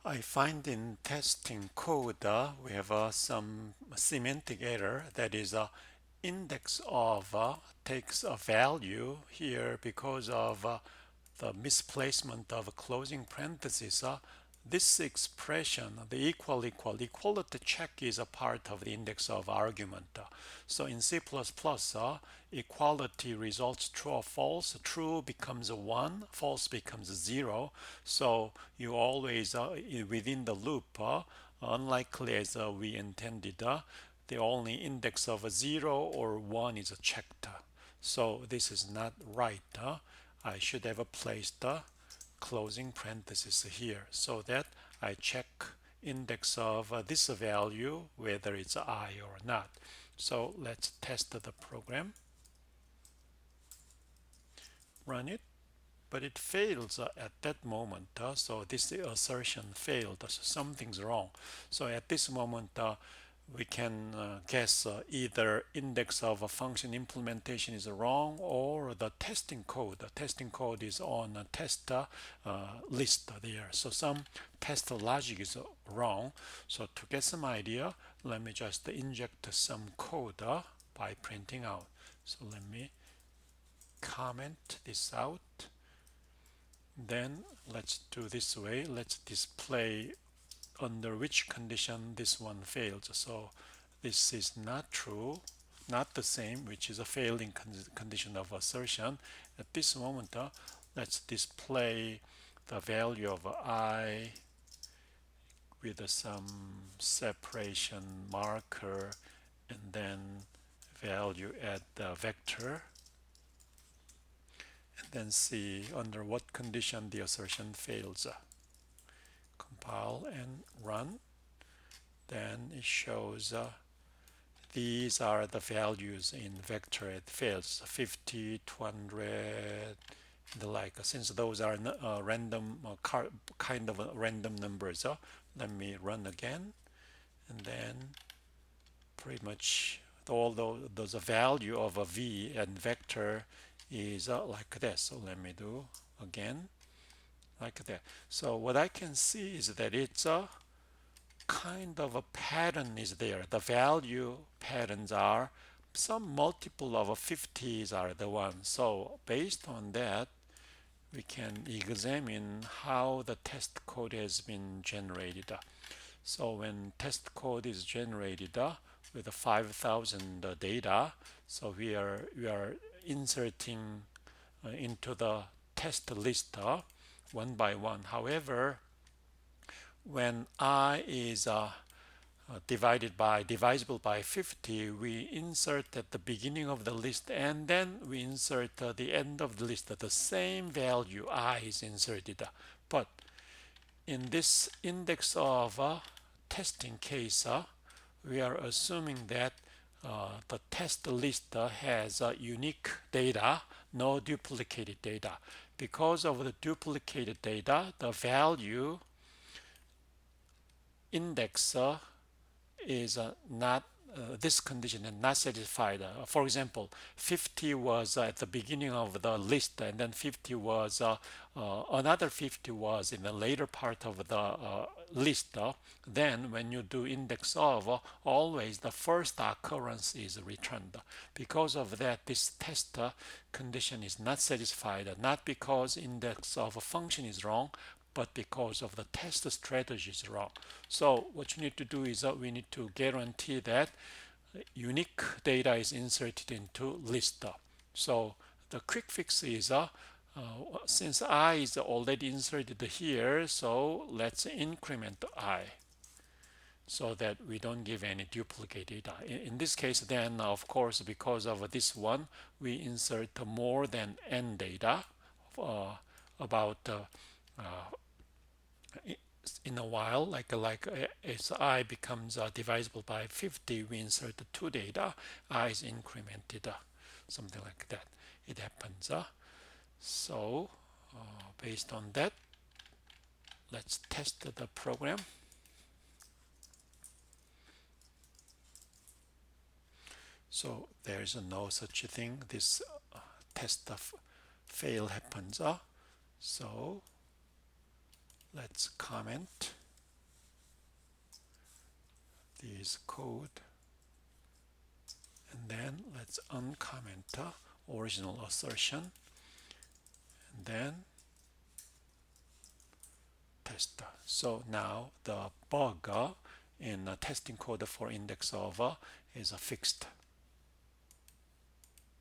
I find in testing code we have some semantic error, that is index of takes a value here because of the misplacement of a closing parenthesis. This expression, the equality check is a part of the index of argument. So in C++, equality results true or false. True becomes a 1, false becomes a 0. So you always, within the loop, unlikely as we intended, the only index of a 0 or 1 is checked. So this is not right. I should have placed the closing parenthesis here so that I check index of this value whether it's I or not. So let's test the program, run it, but it fails at that moment. So this assertion failed. So something's wrong. So at this moment, we can guess either index of a function implementation is wrong or the testing code. The testing code is on a test list there. So some test logic is wrong. So to get some idea, let me just inject some code by printing out. So let me comment this out. Then let's do this way. Let's display under which condition this one fails. So this is not true, not the same, which is a failing condition of assertion. At this moment, let's display the value of I with some separation marker and then value at the vector, and then see under what condition the assertion fails. Compile and run. Then it shows these are the values in vector. It fails 50, 200, the like. Since those are random kind of random numbers, let me run again, and then pretty much all those value of a v and vector is like this. So let me do again like that. So what I can see is that it's a kind of a pattern is there. The value patterns are some multiple of 50s are the ones. So based on that, we can examine how the test code has been generated. So when test code is generated with 5,000 data, so we are inserting into the test list one by one. However, when I is divisible by 50, we insert at the beginning of the list, and then we insert the end of the list. The same value I is inserted. But in this index of testing case, we are assuming that the test list has unique data, no duplicated data. Because of the duplicated data, the value index is not this condition is not satisfied. For example, 50 was at the beginning of the list, and then 50 was another 50 was in the later part of the list. Then when you do index of, always the first occurrence is returned. Because of that, this test condition is not satisfied, not because index of a function is wrong, but because of the test strategy is wrong. So what you need to do is we need to guarantee that unique data is inserted into list. So the quick fix is since I is already inserted here, so let's increment I so that we don't give any duplicate data. In this case, then of course, because of this one, we insert more than n data about in a while, like as I becomes divisible by 50, we insert the 2 data, I is incremented, something like that. It happens. So based on that, let's test the program. So there is no such a thing. This test of fail happens. So let's comment. this code, and then let's uncomment original assertion, and then test. So now the bug in testing code for index of is fixed.